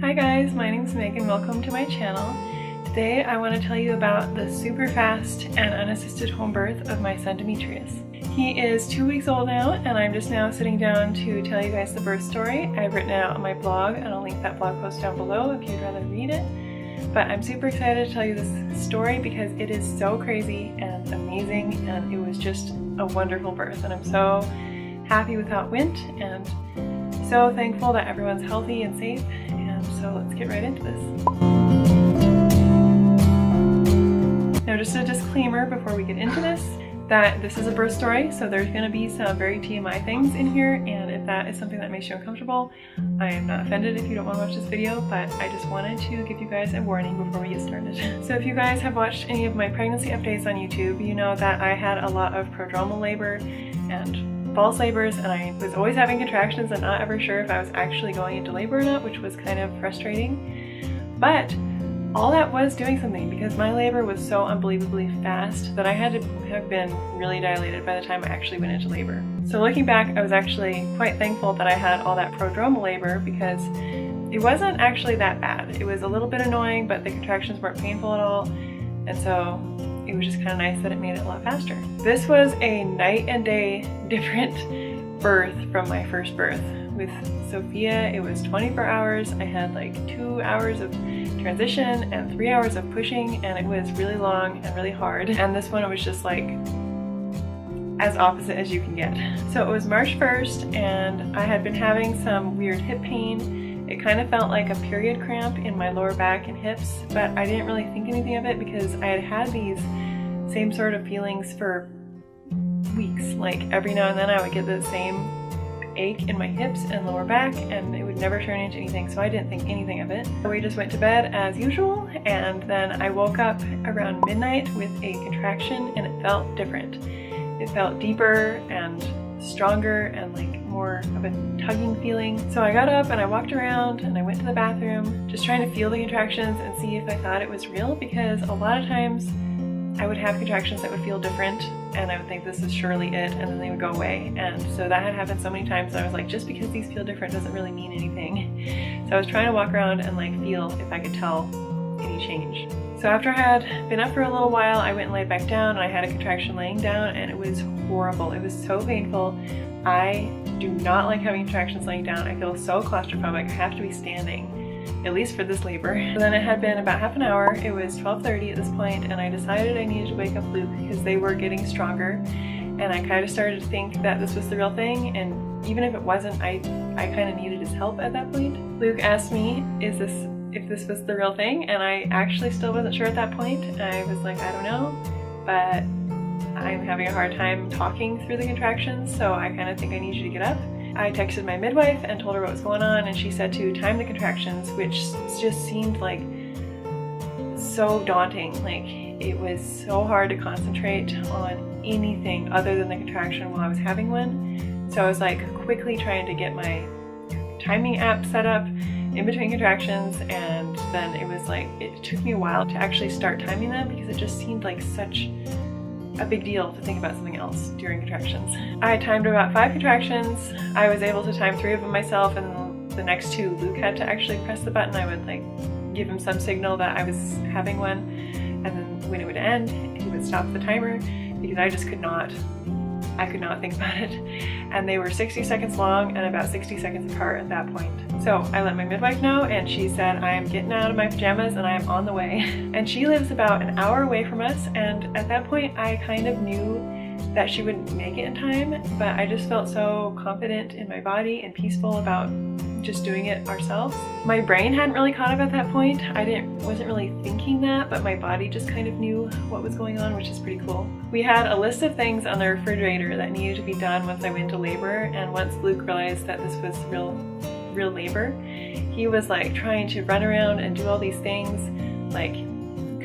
Hi guys, my name is Megan. Welcome to my channel. Today I want to tell you about the super fast and unassisted home birth of my son Demetrius. He is 2 weeks old now, and I'm just now sitting down to tell you guys the birth story. I've written it out on my blog, and I'll link that blog post down below if you'd rather read it. But I'm super excited to tell you this story because it is so crazy and amazing, and it was just a wonderful birth, and I'm so happy with how it went and so thankful that everyone's healthy and safe. And so let's get right into this. Now, just a disclaimer before we get into this, that this is a birth story, so there's going to be some very TMI things in here, and if that is something that makes you uncomfortable, I am not offended if you don't want to watch this video, but I just wanted to give you guys a warning before we get started. So if you guys have watched any of my pregnancy updates on YouTube, you know that I had a lot of prodromal labor and false labors, and I was always having contractions and not ever sure if I was actually going into labor or not, which was kind of frustrating. But all that was doing something, because my labor was so unbelievably fast that I had to have been really dilated by the time I actually went into labor. So looking back, I was actually quite thankful that I had all that prodromal labor, because it wasn't actually that bad. It was a little bit annoying, but the contractions weren't painful at all, and so it was just kind of nice that it made it a lot faster. This was a night and day different birth from my first birth. With Sophia, it was 24 hours. I had like 2 hours of transition and 3 hours of pushing, and it was really long and really hard. And this one, it was just like as opposite as you can get. So it was March 1st, and I had been having some weird hip pain. It kind of felt like a period cramp in my lower back and hips, but I didn't really think anything of it because I had had these same sort of feelings for weeks. Like every now and then I would get the same ache in my hips and lower back, and it would never turn into anything, so I didn't think anything of it. We just went to bed as usual, and then I woke up around midnight with a contraction, and it felt different. It felt deeper and stronger and like more of a tugging feeling. So I got up and I walked around and I went to the bathroom, just trying to feel the contractions and see if I thought it was real, because a lot of times I would have contractions that would feel different, and I would think this is surely it, and then they would go away. And so that had happened so many times that I was like, just because these feel different doesn't really mean anything. So I was trying to walk around and like feel if I could tell any change. So after I had been up for a little while, I went and laid back down, and I had a contraction laying down, and it was horrible. It was so painful. I do not like having contractions laying down. I feel so claustrophobic. I have to be standing, at least for this labor. So then it had been about half an hour. It was 12:30 at this point, and I decided I needed to wake up Luke because they were getting stronger, and I kind of started to think that this was the real thing, and even if it wasn't, I kind of needed his help at that point. Luke asked me if this was the real thing, and I actually still wasn't sure at that point. I was like, I don't know, but I'm having a hard time talking through the contractions, so I kind of think I need you to get up. I texted my midwife and told her what was going on, and she said to time the contractions, which just seemed like so daunting. Like it was so hard to concentrate on anything other than the contraction while I was having one. So I was like quickly trying to get my timing app set up in between contractions, and then it was like, it took me a while to actually start timing them because it just seemed like such a big deal to think about something else during contractions. I timed about 5 contractions. I was able to time 3 of them myself, and the next 2 Luke had to actually press the button. I would like give him some signal that I was having one, and then when it would end, he would stop the timer because I just could not think about it. And they were 60 seconds long and about 60 seconds apart at that point. So I let my midwife know, and she said, I am getting out of my pajamas and I am on the way. And she lives about an hour away from us, and at that point I kind of knew that she wouldn't make it in time, but I just felt so confident in my body and peaceful about just doing it ourselves. My brain hadn't really caught up at that point. Wasn't really thinking that, but my body just kind of knew what was going on, which is pretty cool. We had a list of things on the refrigerator that needed to be done once I went into labor, and once Luke realized that this was real labor, he was like trying to run around and do all these things, like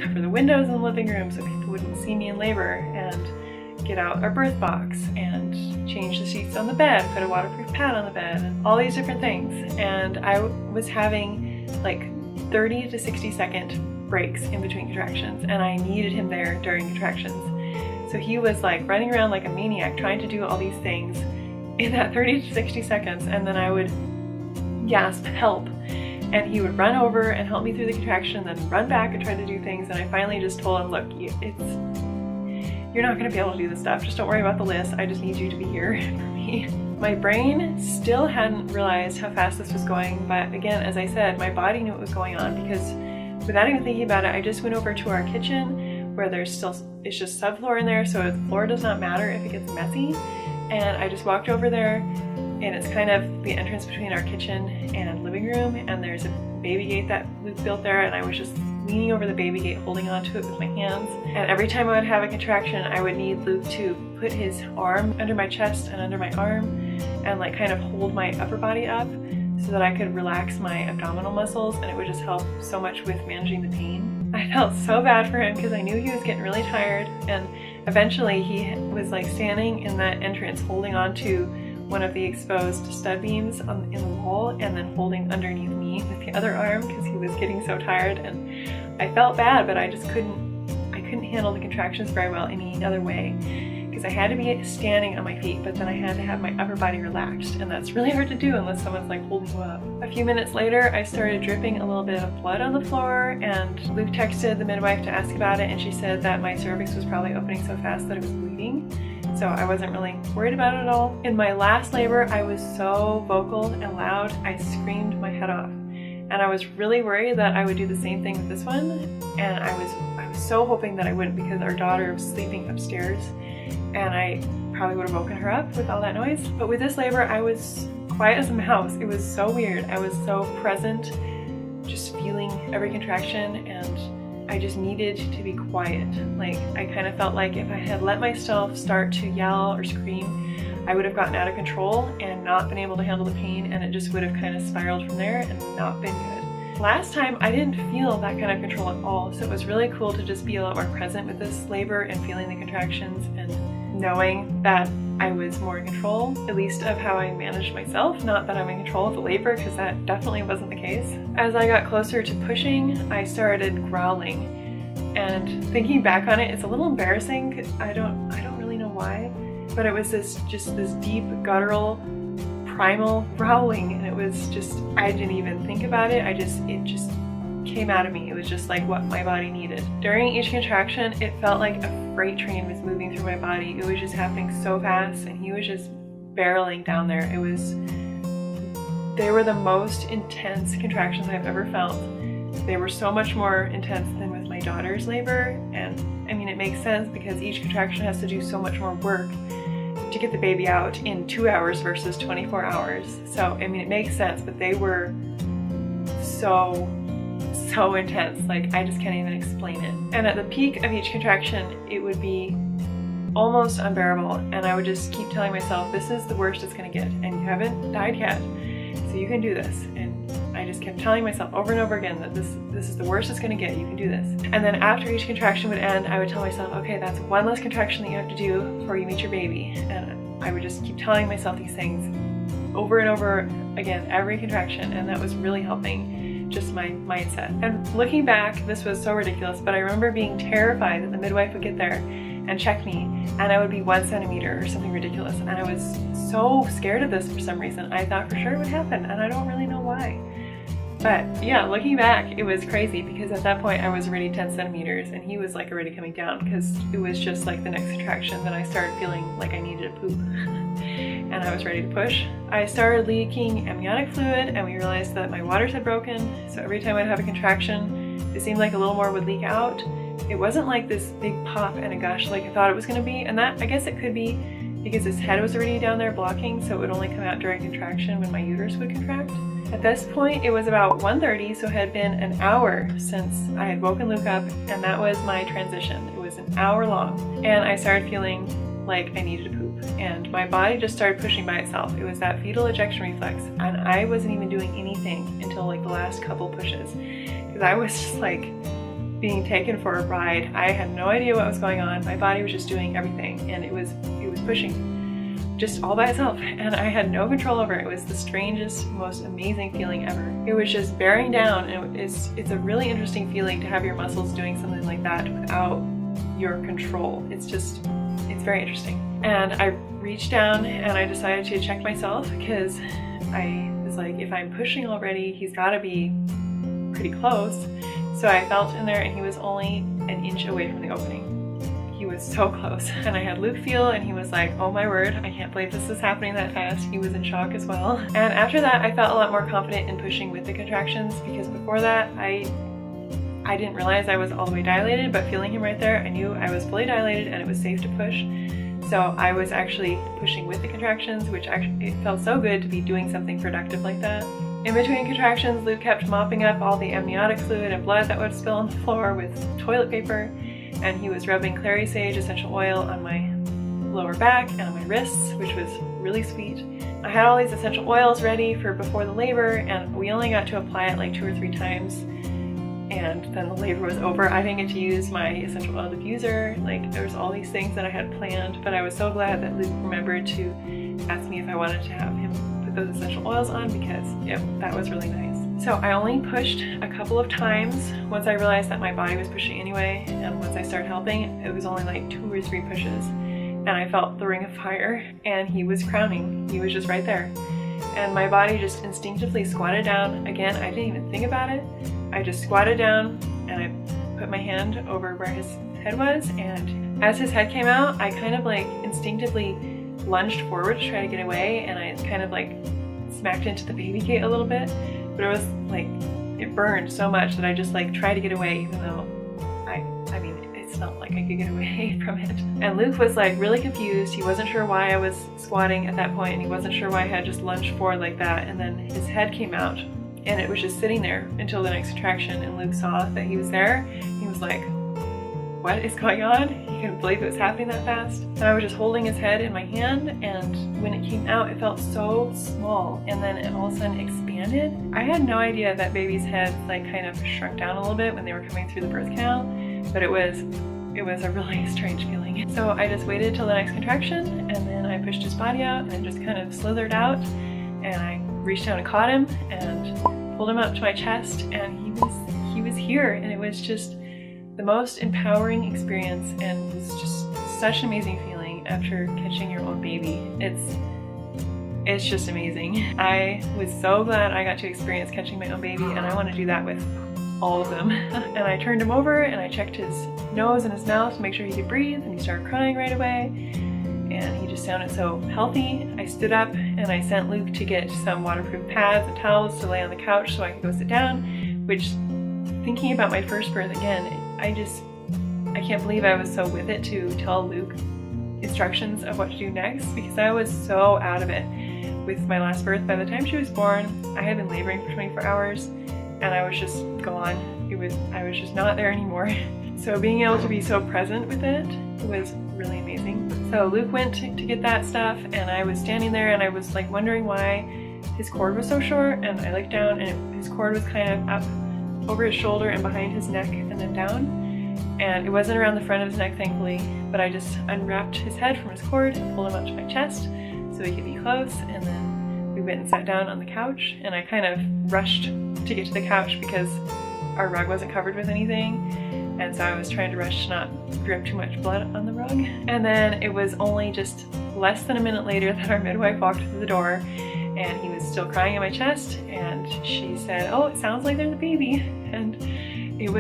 cover the windows in the living room so people wouldn't see me in labor, and get out our birth box and change the sheets on the bed, put a waterproof pad on the bed, and all these different things. And I was having like 30 to 60 second breaks in between contractions, and I needed him there during contractions. So he was like running around like a maniac trying to do all these things in that 30 to 60 seconds, and then I would gasp help, and he would run over and help me through the contraction, then run back and try to do things. And I finally just told him, look, you're not going to be able to do this stuff. Just don't worry about the list. I just need you to be here for me. My brain still hadn't realized how fast this was going, but again, as I said, my body knew what was going on, because without even thinking about it, I just went over to our kitchen where it's just subfloor in there, so the floor does not matter if it gets messy. And I just walked over there, and it's kind of the entrance between our kitchen and living room, and there's a baby gate that Luke built there, and I was just leaning over the baby gate holding onto it with my hands. And every time I would have a contraction, I would need Luke to put his arm under my chest and under my arm and like kind of hold my upper body up so that I could relax my abdominal muscles, and it would just help so much with managing the pain. I felt so bad for him because I knew he was getting really tired, and eventually he was like standing in that entrance holding on to one of the exposed stud beams in the wall and then holding underneath me with the other arm because he was getting so tired. And I felt bad, but I couldn't handle the contractions very well any other way, because I had to be standing on my feet, but then I had to have my upper body relaxed, and that's really hard to do unless someone's like holding you up. A few minutes later, I started dripping a little bit of blood on the floor, and Luke texted the midwife to ask about it, and she said that my cervix was probably opening so fast that it was bleeding. So I wasn't really worried about it at all. In my last labor, I was so vocal and loud, I screamed my head off. And I was really worried that I would do the same thing with this one. And I was so hoping that I wouldn't, because our daughter was sleeping upstairs and I probably would have woken her up with all that noise. But with this labor, I was quiet as a mouse. It was so weird. I was so present, just feeling every contraction, and I just needed to be quiet. Like, I kind of felt like if I had let myself start to yell or scream, I would have gotten out of control and not been able to handle the pain, and it just would have kind of spiraled from there and not been good. Last time I didn't feel that kind of control at all, so it was really cool to just be a lot more present with this labor and feeling the contractions and knowing that I was more in control, at least of how I managed myself. Not that I'm in control of the labor, because that definitely wasn't the case. As I got closer to pushing, I started growling, and thinking back on it, it's a little embarrassing. I don't really know why, but it was this deep guttural primal growling, and it was just, I didn't even think about it. It just came out of me. It was just like what my body needed. During each contraction, it felt like a freight train was moving through my body. It was just happening so fast, and he was just barreling down there. They were the most intense contractions I've ever felt. They were so much more intense than with my daughter's labor, and I mean, it makes sense because each contraction has to do so much more work to get the baby out in 2 hours versus 24 hours. So, I mean, it makes sense, but they were so intense. Like, I just can't even explain it. And at the peak of each contraction, it would be almost unbearable, and I would just keep telling myself, this is the worst it's gonna get, and you haven't died yet, so you can do this. And I just kept telling myself over and over again that this is the worst it's gonna get, you can do this. And then after each contraction would end, I would tell myself, okay, that's one less contraction that you have to do before you meet your baby. And I would just keep telling myself these things over and over again, every contraction, and that was really helping just my mindset. And looking back, this was so ridiculous, but I remember being terrified that the midwife would get there and check me, and I would be 1 centimeter or something ridiculous. And I was so scared of this for some reason. I thought for sure it would happen, and I don't really know why. But yeah, looking back, it was crazy, because at that point I was already 10 centimeters and he was like already coming down, because it was just like the next contraction that I started feeling like I needed a poop and I was ready to push. I started leaking amniotic fluid, and we realized that my waters had broken, so every time I'd have a contraction, it seemed like a little more would leak out. It wasn't like this big pop and a gush like I thought it was going to be, and that, I guess it could be because his head was already down there blocking, so it would only come out during contraction when my uterus would contract. At this point, it was about 1:30, so it had been an hour since I had woken Luke up, and that was my transition. It was an hour long, and I started feeling like I needed to poop, and my body just started pushing by itself. It was that fetal ejection reflex, and I wasn't even doing anything until like the last couple pushes, because I was just like being taken for a ride. I had no idea what was going on. My body was just doing everything, and it was pushing just all by itself, and I had no control over it. It was the strangest, most amazing feeling ever. It was just bearing down, and it's a really interesting feeling to have your muscles doing something like that without your control. It's very interesting. And I reached down and I decided to check myself, because this was like, if I'm pushing already, he's got to be pretty close. So I felt in there, and he was only an inch away from the opening. He was so close. And I had Luke feel, and he was like, oh my word, I can't believe this is happening that fast. He was in shock as well. And after that, I felt a lot more confident in pushing with the contractions, because before that, I didn't realize I was all the way dilated, but feeling him right there, I knew I was fully dilated and it was safe to push. So I was actually pushing with the contractions, which actually, it felt so good to be doing something productive like that. In between contractions, Luke kept mopping up all the amniotic fluid and blood that would spill on the floor with toilet paper, and he was rubbing clary sage essential oil on my lower back and on my wrists, which was really sweet. I had all these essential oils ready for before the labor, and we only got to apply it like 2 or 3 times, and then the labor was over. I didn't get to use my essential oil diffuser. Like, there was all these things that I had planned, but I was so glad that Luke remembered to ask me if I wanted to have him put those essential oils on, because yeah, that was really nice. So I only pushed a couple of times once I realized that my body was pushing anyway, and once I started helping, it was only like 2 or 3 pushes, and I felt the ring of fire, and he was crowning. He was just right there. And my body just instinctively squatted down. Again, I didn't even think about it. I just squatted down, and I put my hand over where his head was, and as his head came out, I kind of like instinctively lunged forward to try to get away, and I kind of like smacked into the baby gate a little bit, but it was like, it burned so much that I just like tried to get away, even though I mean, it's not like I could get away from it. And Luke was like really confused. He wasn't sure why I was squatting at that point, and he wasn't sure why I had just lunged forward like that, and then his head came out, and it was just sitting there until the next contraction, and Luke saw that he was there. He was like, what is going on? He couldn't believe it was happening that fast. And I was just holding his head in my hand, and when it came out, it felt so small, and then it all of a sudden expanded. I had no idea that babies' heads like kind of shrunk down a little bit when they were coming through the birth canal, but it was a really strange feeling. So I just waited till the next contraction, and then I pushed his body out and just kind of slithered out, and I reached down and caught him and pulled him up to my chest, and he was here, and it was just the most empowering experience, and it's just such an amazing feeling after catching your own baby. It's just amazing. I was so glad I got to experience catching my own baby, and I want to do that with all of them. And I turned him over and I checked his nose and his mouth to make sure he could breathe, and he started crying right away, and he just sounded so healthy. I stood up and I sent Luke to get some waterproof pads and towels to lay on the couch so I could go sit down, which, thinking about my first birth again, I can't believe I was so with it to tell Luke instructions of what to do next, because I was so out of it with my last birth. By the time she was born, I had been laboring for 24 hours, and I was just gone. I was just not there anymore. So being able to be so present with it was really amazing. So Luke went to get that stuff, and I was standing there, and I was like wondering why his cord was so short, and I looked down, and his cord was kind of up over his shoulder and behind his neck and then down, and it wasn't around the front of his neck, thankfully, but I just unwrapped his head from his cord and pulled him up to my chest so he could be close, and then we went and sat down on the couch, and I kind of rushed to get to the couch because our rug wasn't covered with anything, and so I was trying to rush to not drip too much blood on the rug. And then it was only just less than a minute later that our midwife walked through the door, and he was still crying in my chest, and she said, oh, it sounds like there's a baby. And it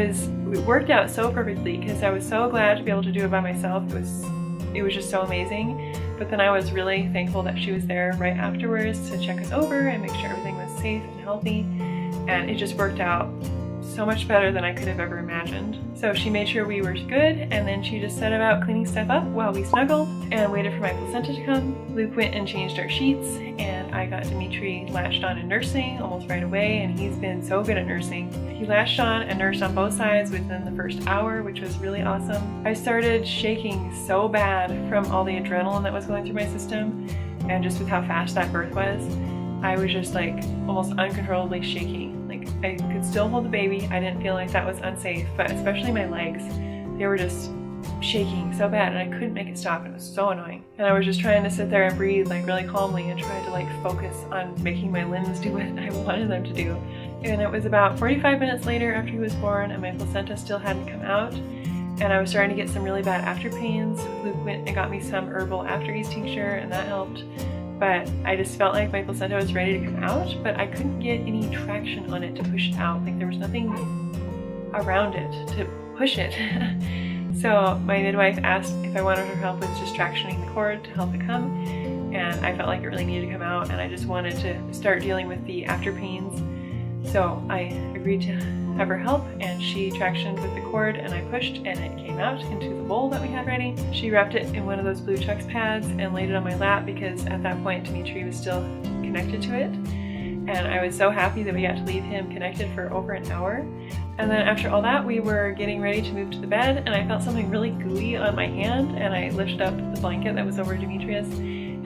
worked out so perfectly, because I was so glad to be able to do it by myself. It was just so amazing. But then I was really thankful that she was there right afterwards to check us over and make sure everything was safe and healthy, and it just worked out so much better than I could have ever imagined. So she made sure we were good, and then she just set about cleaning stuff up while we snuggled and waited for my placenta to come. Luke went and changed our sheets, and I got Dimitri latched on and nursing almost right away, and he's been so good at nursing. He latched on and nursed on both sides within the first hour, which was really awesome. I started shaking so bad from all the adrenaline that was going through my system, and just with how fast that birth was, I was just like almost uncontrollably shaking. Like, I could still hold the baby. I didn't feel like that was unsafe, but especially my legs, they were just shaking so bad, and I couldn't make it stop. It was so annoying. And I was just trying to sit there and breathe like really calmly and try to like focus on making my limbs do what I wanted them to do. And it was about 45 minutes later after he was born, and my placenta still hadn't come out, and I was starting to get some really bad after pains. Luke went and got me some herbal after ease tincture, and that helped. but I just felt like my placenta was ready to come out, but I couldn't get any traction on it to push it out. Like there was nothing around it to push it. So my midwife asked if I wanted her help with just tractioning the cord to help it come, and I felt like it really needed to come out, and I just wanted to start dealing with the after pains. So I agreed to have her help, and she tractioned with the cord, and I pushed, and it came out into the bowl that we had ready. She wrapped it in one of those blue Chucks pads and laid it on my lap because at that point Dimitri was still connected to it. And I was so happy that we got to leave him connected for over an hour. And then after all that, we were getting ready to move to the bed, and I felt something really gooey on my hand, and I lifted up the blanket that was over Dimitri's,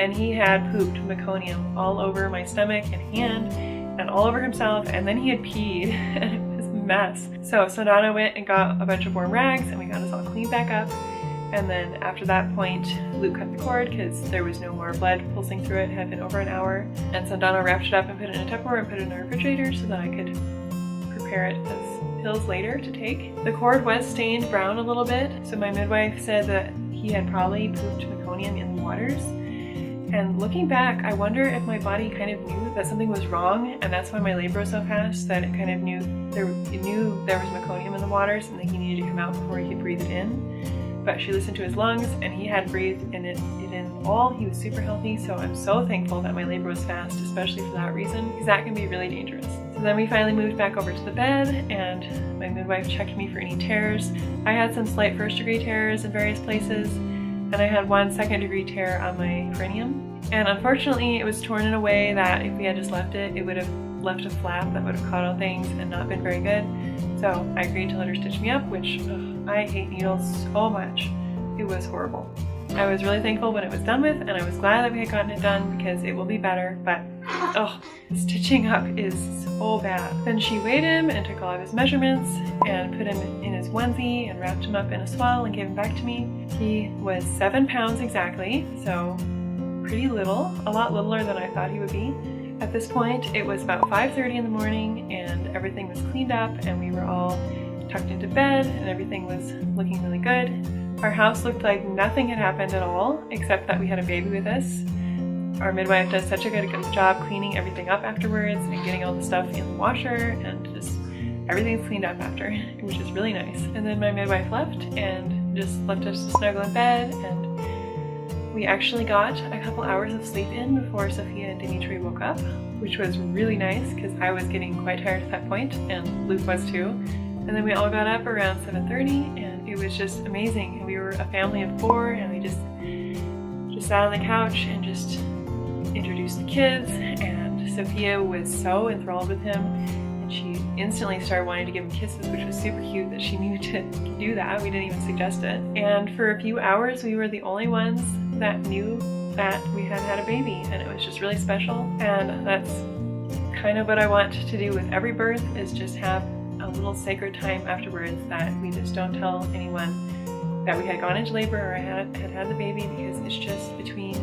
and he had pooped meconium all over my stomach and hand and all over himself, and then he had peed, and it was a mess. So Donna went and got a bunch of warm rags, and we got us all cleaned back up. And then after that point, Luke cut the cord because there was no more blood pulsing through it. It had been over an hour. And so Donna wrapped it up and put it in a Tupperware and put it in the refrigerator so that I could prepare it as pills later to take. The cord was stained brown a little bit, so my midwife said that he had probably pooped meconium in the waters. And looking back, I wonder if my body kind of knew that something was wrong, and that's why my labor was so fast, that it kind of knew there was meconium in the waters and that he needed to come out before he could breathe it in. But she listened to his lungs, and he had breathed it in all. He was super healthy, so I'm so thankful that my labor was fast, especially for that reason, because that can be really dangerous. So then we finally moved back over to the bed, and my midwife checked me for any tears. I had some slight first-degree tears in various places, and I had one second-degree tear on my perineum. And unfortunately, it was torn in a way that if we had just left it, it would have left a flap that would have caught on things and not been very good. So I agreed to let her stitch me up, which I hate needles so much. It was horrible. I was really thankful when it was done with, and I was glad that we had gotten it done because it will be better, but stitching up is so bad. Then she weighed him and took all of his measurements and put him in his onesie and wrapped him up in a swaddle and gave him back to me. He was 7 pounds exactly, so pretty little, a lot littler than I thought he would be. At this point, it was about 5:30 in the morning, and everything was cleaned up, and we were all tucked into bed, and everything was looking really good. Our house looked like nothing had happened at all, except that we had a baby with us. Our midwife does such a good job cleaning everything up afterwards and getting all the stuff in the washer, and just everything's cleaned up after, which is really nice. And then my midwife left and just left us to snuggle in bed, and we actually got a couple hours of sleep in before Sophia and Dimitri woke up, which was really nice because I was getting quite tired at that point, and Luke was too. And then we all got up around 7:30, and it was just amazing. And we were a family of 4, and we just sat on the couch and just introduced the kids, and Sophia was so enthralled with him, and she instantly started wanting to give him kisses, which was super cute that she knew to do that. We didn't even suggest it. And for a few hours, we were the only ones that knew that we had had a baby, and it was just really special. And that's kind of what I want to do with every birth, is just have a little sacred time afterwards that we just don't tell anyone that we had gone into labor or had the baby, because it's just between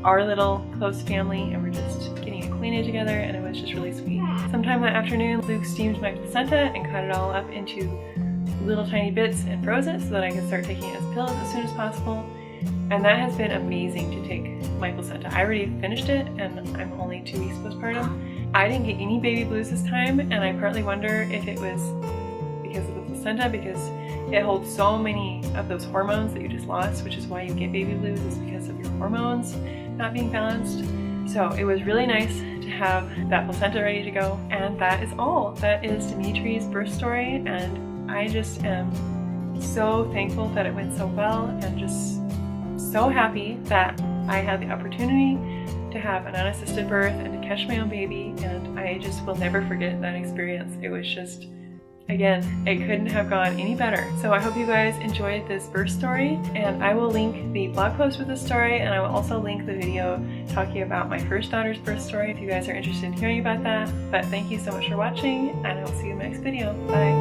our little close family, and we're just getting acquainted together, and it was just really sweet. Sometime that afternoon, Luke steamed my placenta and cut it all up into little tiny bits and froze it so that I could start taking it as pills as soon as possible. And that has been amazing to take my placenta. I already finished it, and I'm only 2 weeks postpartum. I didn't get any baby blues this time, and I partly wonder if it was because of the placenta, because it holds so many of those hormones that you just lost, which is why you get baby blues, is because of your hormones not being balanced. So it was really nice to have that placenta ready to go, and that is all. That is Dimitri's birth story, and I just am so thankful that it went so well, and just so happy that I had the opportunity to have an unassisted birth and to catch my own baby, and I just will never forget that experience. It was just, again, it couldn't have gone any better. So I hope you guys enjoyed this birth story, and I will link the blog post with this story, and I will also link the video talking about my first daughter's birth story if you guys are interested in hearing about that. But thank you so much for watching, and I will see you in the next video. Bye!